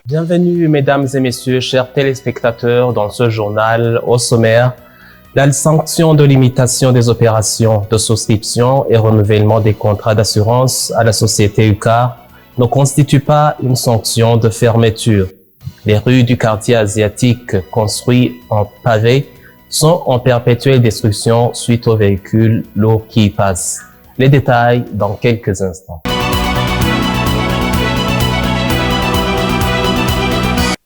Bienvenue, mesdames et messieurs, chers téléspectateurs, dans ce journal au sommaire. La sanction de limitation des opérations de souscription et renouvellement des contrats d'assurance à la société UCAR ne constitue pas une sanction de fermeture. Les rues du quartier asiatique construits en pavé sont en perpétuelle destruction suite aux véhicules lourds qui y passent. Les détails dans quelques instants.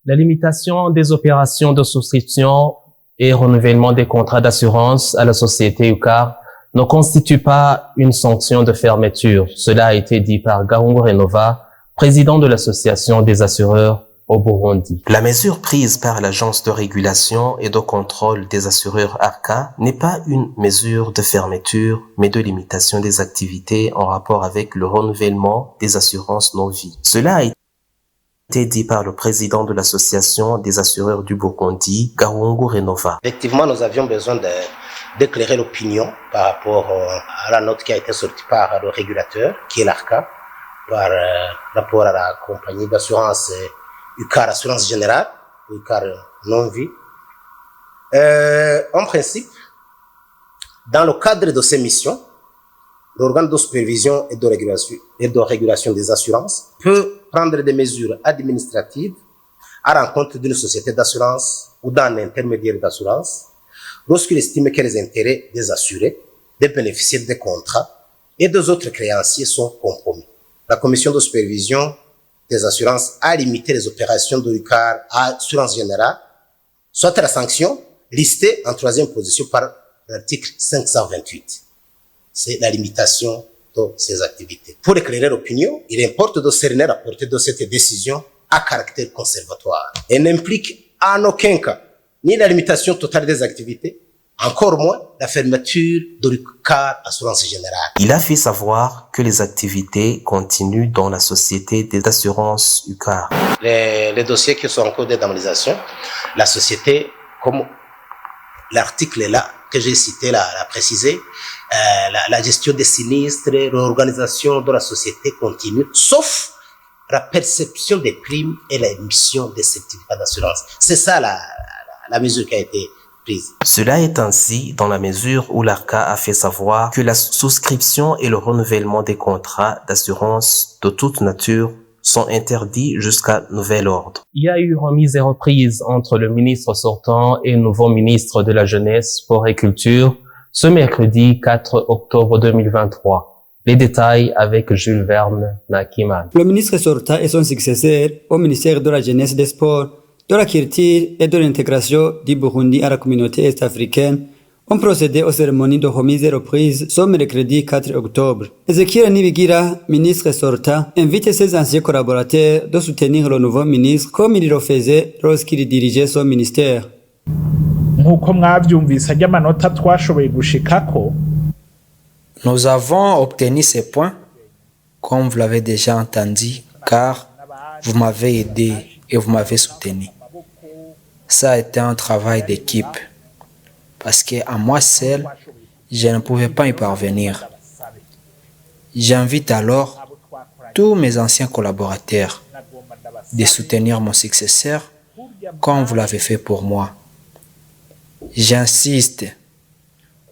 La limitation des opérations de souscription et renouvellement des contrats d'assurance à la société UCAR ne constitue pas une sanction de fermeture. Cela a été dit par Gahungu Renova, président de l'association des assureurs au Burundi. La mesure prise par l'Agence de régulation et de contrôle des assureurs ARCA n'est pas une mesure de fermeture, mais de limitation des activités en rapport avec le renouvellement des assurances non-vie. Cela a été dit par le président de l'association des assureurs du Burundi, Gahungu Renova. Effectivement, nous avions besoin d'éclairer l'opinion par rapport à la note qui a été sortie par le régulateur, qui est l'ARCA, par rapport à la compagnie d'assurance UCAR Assurance Générale, UCAR Non-Vie. En principe, dans le cadre de ces missions, l'organe de supervision et de régulation des assurances peut prendre des mesures administratives à l'encontre d'une société d'assurance ou d'un intermédiaire d'assurance lorsqu'il estime que les intérêts des assurés, des bénéficiaires des contrats et des autres créanciers sont compromis. La commission de supervision des assurances a limité les opérations de UCAR Assurance Générale, soit la sanction listée en troisième position par l'article 528. C'est la limitation de ces activités. Pour éclairer l'opinion, il importe de cerner la portée de cette décision à caractère conservatoire. Elle n'implique en aucun cas ni la limitation totale des activités, encore moins la fermeture de l'UCAR Assurance Générale. Il a fait savoir que les activités continuent dans la société des assurances UCAR. Les dossiers qui sont en cours d'indemnisation, la société, comme l'article est là, que j'ai cité, l'a précisé, la gestion des sinistres, l'organisation de la société continue, sauf la perception des primes et l'émission des certificats d'assurance. C'est ça la mesure qui a été prise. Cela est ainsi dans la mesure où l'ARCA a fait savoir que la souscription et le renouvellement des contrats d'assurance de toute nature sont interdits jusqu'à nouvel ordre. Il y a eu remise et reprise entre le ministre sortant et le nouveau ministre de la Jeunesse, Sport et Culture ce mercredi 4 octobre 2023. Les détails avec Jules Verne Nakiman. Le ministre sortant et son successeur au ministère de la Jeunesse, des Sports, de la Culture et de l'intégration du Burundi à la communauté est-africaine ont procédé aux cérémonies de remise et reprise ce mercredi 4 octobre. Ezekiel Nibigira, ministre sortant, invite ses anciens collaborateurs de soutenir le nouveau ministre comme il le faisait lorsqu'il dirigeait son ministère. Nous avons obtenu ces points, comme vous l'avez déjà entendu, car vous m'avez aidé et vous m'avez soutenu. Ça a été un travail d'équipe. Parce qu'à moi seul, je ne pouvais pas y parvenir. J'invite alors tous mes anciens collaborateurs de soutenir mon successeur comme vous l'avez fait pour moi. J'insiste,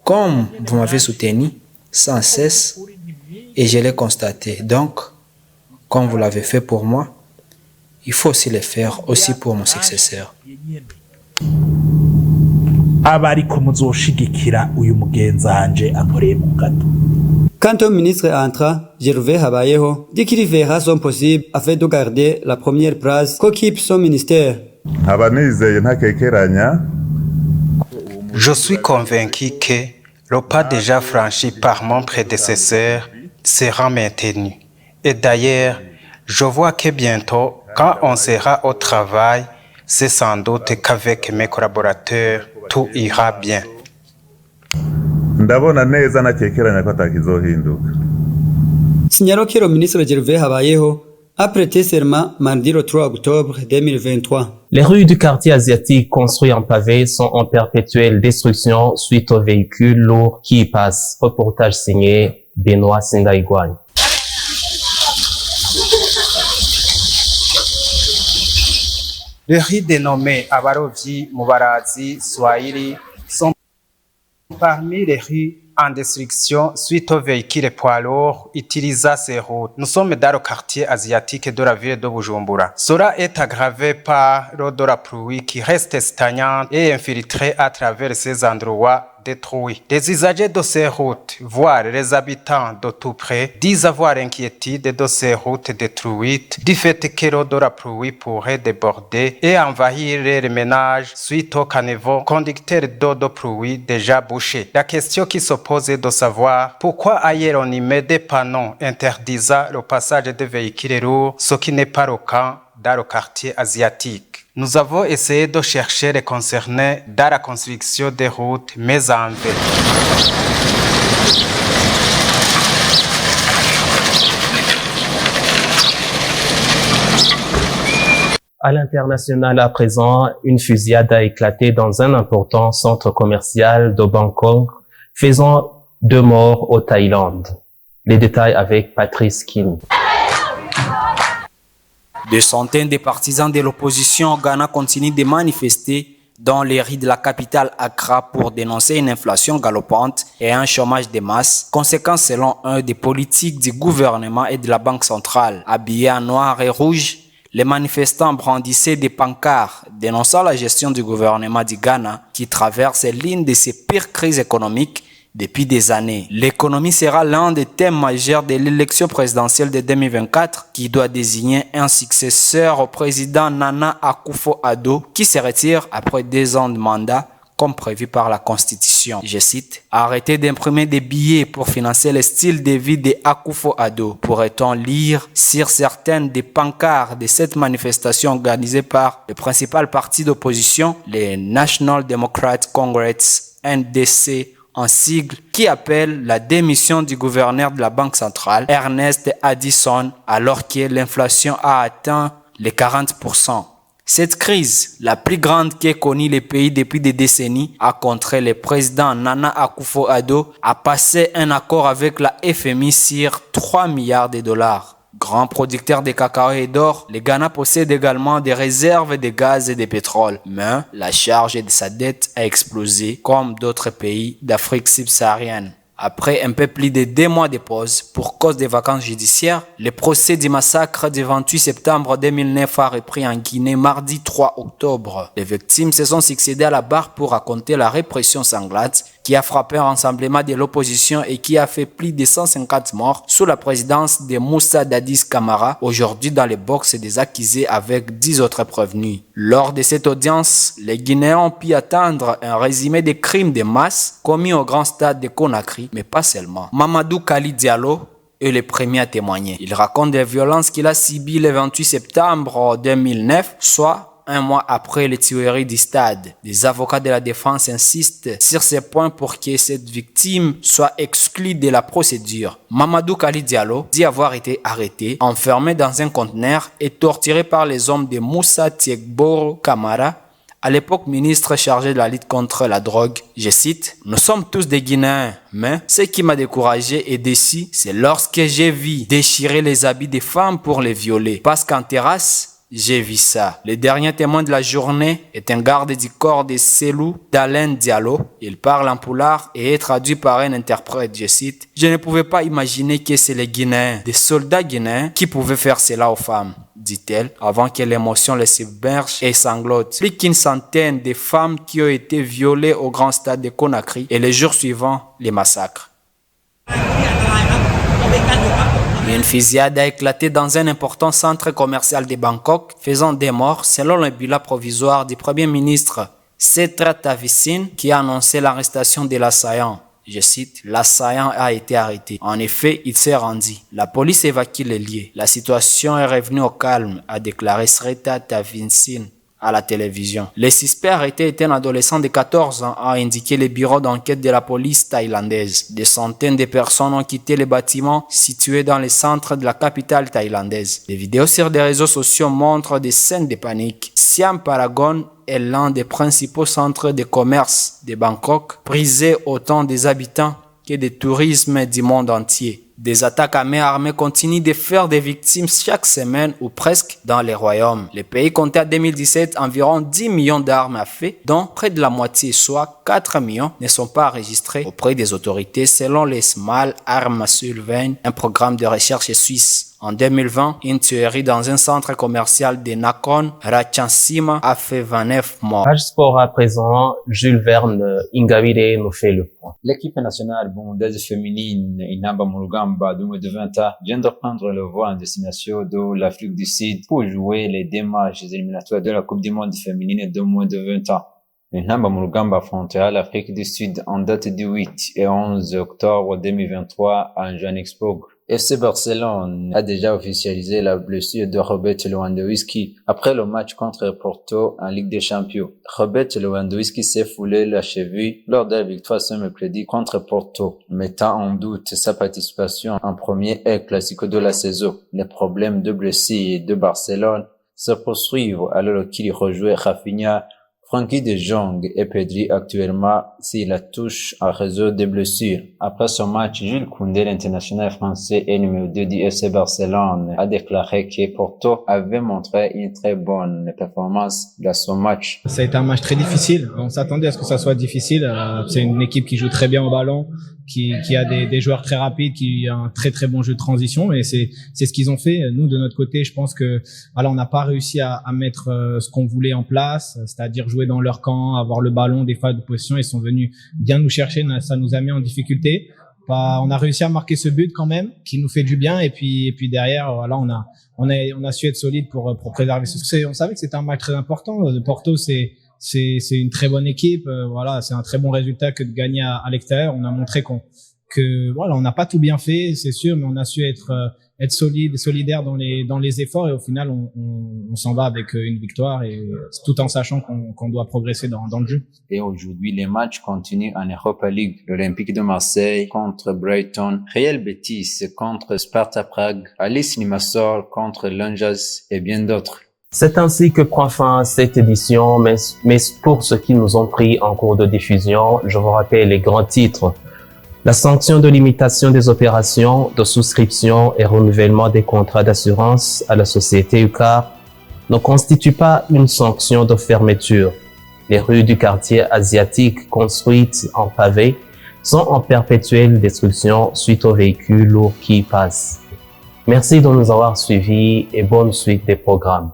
comme vous m'avez soutenu sans cesse et je l'ai constaté. Donc, comme vous l'avez fait pour moi, il faut aussi le faire aussi pour mon successeur. Quant au ministre entrant, Gervais Habayeho, dit qu'il fera son possible afin de garder la première place qu'occupe son ministère. Je suis convaincu que le pas déjà franchi par mon prédécesseur sera maintenu. Et d'ailleurs, je vois que bientôt, quand on sera au travail, c'est sans doute qu'avec mes collaborateurs, tout ira bien. Signalons que le ministre Gervais Habayeho a prêté serment mardi le 3 octobre 2023. Les rues du quartier asiatique construits en pavé sont en perpétuelle destruction suite aux véhicules lourds qui y passent. Reportage signé Benoît Sindaïgouane. Les riz dénommés Abarovji, Mubarazi, Swahili sont parmi les riz en destruction suite aux véhicules poids lourds utilisant ces routes. Nous sommes dans le quartier asiatique de la ville de Bujumbura. Cela est aggravé par l'eau de la pluie qui reste stagnante et infiltrée à travers ces endroits détruits. Les usagers de ces routes, voire les habitants de tout près, disent avoir inquiétude de ces routes détruites du fait que l'eau de la pluie pourrait déborder et envahir les ménages suite au caniveau conducteur d'eau de pluie déjà bouché. La question qui se pose est de savoir pourquoi ailleurs on y met des panneaux interdisant le passage des véhicules lourds, ce qui n'est pas le cas dans le quartier asiatique. Nous avons essayé de chercher les concernés dans la construction des routes, mais en vain. À l'international à présent, une fusillade a éclaté dans un important centre commercial de Bangkok, faisant 2 morts au Thaïlande. Les détails avec Patrice Kim. Des centaines de partisans de l'opposition au Ghana continuent de manifester dans les rues de la capitale Accra pour dénoncer une inflation galopante et un chômage de masse, conséquence selon eux des politiques du gouvernement et de la Banque centrale. Habillés en noir et rouge, les manifestants brandissaient des pancartes dénonçant la gestion du gouvernement du Ghana qui traverse l'une de ses pires crises économiques depuis des années. L'économie sera l'un des thèmes majeurs de l'élection présidentielle de 2024 qui doit désigner un successeur au président Nana Akufo-Addo qui se retire après 2 ans de mandat comme prévu par la Constitution. Je cite, « Arrêtez d'imprimer des billets pour financer le style de vie de Akufo-Addo », pourrait-on lire sur certaines des pancartes de cette manifestation organisée par le principal parti d'opposition, le National Democratic Congress, NDC, en sigle, qui appelle la démission du gouverneur de la Banque centrale, Ernest Addison, alors que l'inflation a atteint les 40%. Cette crise, la plus grande qu'ait connue le pays depuis des décennies, a contraint le président Nana Akufo-Addo à passer un accord avec la FMI sur 3 milliards de dollars. Grand producteur de cacao et d'or, le Ghana possède également des réserves de gaz et de pétrole. Mais la charge de sa dette a explosé comme d'autres pays d'Afrique subsaharienne. Après un peu plus de 2 mois de pause pour cause des vacances judiciaires, le procès du massacre du 28 septembre 2009 a repris en Guinée mardi 3 octobre. Les victimes se sont succédées à la barre pour raconter la répression sanglante qui a frappé un rassemblement de l'opposition et qui a fait plus de 150 morts sous la présidence de Moussa Dadis Camara, aujourd'hui dans les boxes des accusés avec 10 autres prévenus. Lors de cette audience, les Guinéens ont pu attendre un résumé des crimes de masse commis au grand stade de Conakry, mais pas seulement. Mamadou Kali Diallo est le premier à témoigner. Il raconte des violences qu'il a subies le 28 septembre 2009, soit 1 mois après les tueries du stade. Les avocats de la défense insistent sur ces points pour que cette victime soit exclue de la procédure. Mamadou Kali Diallo dit avoir été arrêté, enfermé dans un conteneur et torturé par les hommes de Moussa Tiegboro Camara, à l'époque ministre chargé de la lutte contre la drogue. Je cite, « Nous sommes tous des Guinéens, mais ce qui m'a découragé et déçu, c'est lorsque j'ai vu déchirer les habits des femmes pour les violer. Parce qu'en terrasse, j'ai vu ça. » Le dernier témoin de la journée est un garde du corps de Selou Dalen Diallo. Il parle en poulard et est traduit par un interprète. Je cite, « Je ne pouvais pas imaginer que c'est les Guinéens, des soldats guinéens, qui pouvaient faire cela aux femmes, » dit-elle, avant que l'émotion les submerge et sanglote. Plus qu'une centaine de femmes qui ont été violées au grand stade de Conakry et les jours suivants, les massacres. Une fusillade a éclaté dans un important centre commercial de Bangkok, faisant 2 morts selon le bilan provisoire du Premier ministre Setra Thavisin qui a annoncé l'arrestation de l'assaillant. Je cite, « L'assaillant a été arrêté. En effet, il s'est rendu. La police évacue les lieux. La situation est revenue au calme », a déclaré Setra Thavisin à la télévision. Le suspect arrêté était un adolescent de 14 ans, a indiqué le bureau d'enquête de la police thaïlandaise. Des centaines de personnes ont quitté les bâtiments situés dans le centre de la capitale thaïlandaise. Les vidéos sur des réseaux sociaux montrent des scènes de panique. Siam Paragon est l'un des principaux centres de commerce de Bangkok, prisé autant des habitants que des tourismes du monde entier. Des attaques à main armée continuent de faire des victimes chaque semaine ou presque dans les royaumes. Le pays comptait en 2017 environ 10 millions d'armes à feu, dont près de la moitié, soit 4 millions, ne sont pas enregistrées auprès des autorités selon les Small Arms Survey, un programme de recherche suisse. En 2020, une tuerie dans un centre commercial de Nakhon Ratchasima a fait 29 morts. Page sport à présent, Jules Verne Ingabire nous fait le point. L'équipe nationale burundaise féminine Inamba Murugamba 2020 vient de prendre le vol en destination de l'Afrique du Sud pour jouer les deux matchs éliminatoires de la Coupe du monde féminine de moins de 20 ans. Inamba Murugamba affrontera l'Afrique du Sud en date du 8 et 11 octobre 2023 à Johannesburg. FC Barcelone a déjà officialisé la blessure de Robert Lewandowski après le match contre Porto en Ligue des Champions. Robert Lewandowski s'est foulé la cheville lors de la victoire ce mercredi contre Porto, mettant en doute sa participation en premier El Clasico de la saison. Les problèmes de blessure de Barcelone se poursuivent alors qu'il rejouait Rafinha, Frenkie de Jong et Pedri actuellement s'il la touche à réseau des blessures. Après ce match, Jules Koundé, l'international français et numéro 2 du FC Barcelone, a déclaré que Porto avait montré une très bonne performance dans son match. Ça a été un match très difficile. On s'attendait à ce que ça soit difficile. C'est une équipe qui joue très bien au ballon, qui a des joueurs très rapides, qui a un très très bon jeu de transition, et c'est ce qu'ils ont fait. Nous, de notre côté, je pense que voilà, on n'a pas réussi à mettre ce qu'on voulait en place, c'est-à-dire jouer dans leur camp, avoir le ballon, des phases de position. Ils sont venus bien nous chercher, ça nous a mis en difficulté. On a réussi à marquer ce but quand même, qui nous fait du bien, et puis derrière, voilà, on a su être solide pour préserver ce. On savait que c'était un match très important. Porto, c'est une très bonne équipe, voilà, c'est un très bon résultat que de gagner à l'extérieur. On a montré que voilà, on n'a pas tout bien fait, c'est sûr, mais on a su être solidaire dans les efforts, et au final on s'en va avec une victoire, et tout en sachant qu'on doit progresser dans le jeu. Et aujourd'hui, les matchs continuent en Europa League. L'Olympique de Marseille contre Brighton, Real Betis contre Sparta Prague, Alice Limassol contre Lanjas et bien d'autres. C'est ainsi que prend fin cette édition, mais pour ceux qui nous ont pris en cours de diffusion, je vous rappelle les grands titres. La sanction de limitation des opérations de souscription et renouvellement des contrats d'assurance à la société UCAR ne constitue pas une sanction de fermeture. Les rues du quartier asiatique construites en pavé sont en perpétuelle destruction suite aux véhicules lourds qui y passent. Merci de nous avoir suivis et bonne suite des programmes.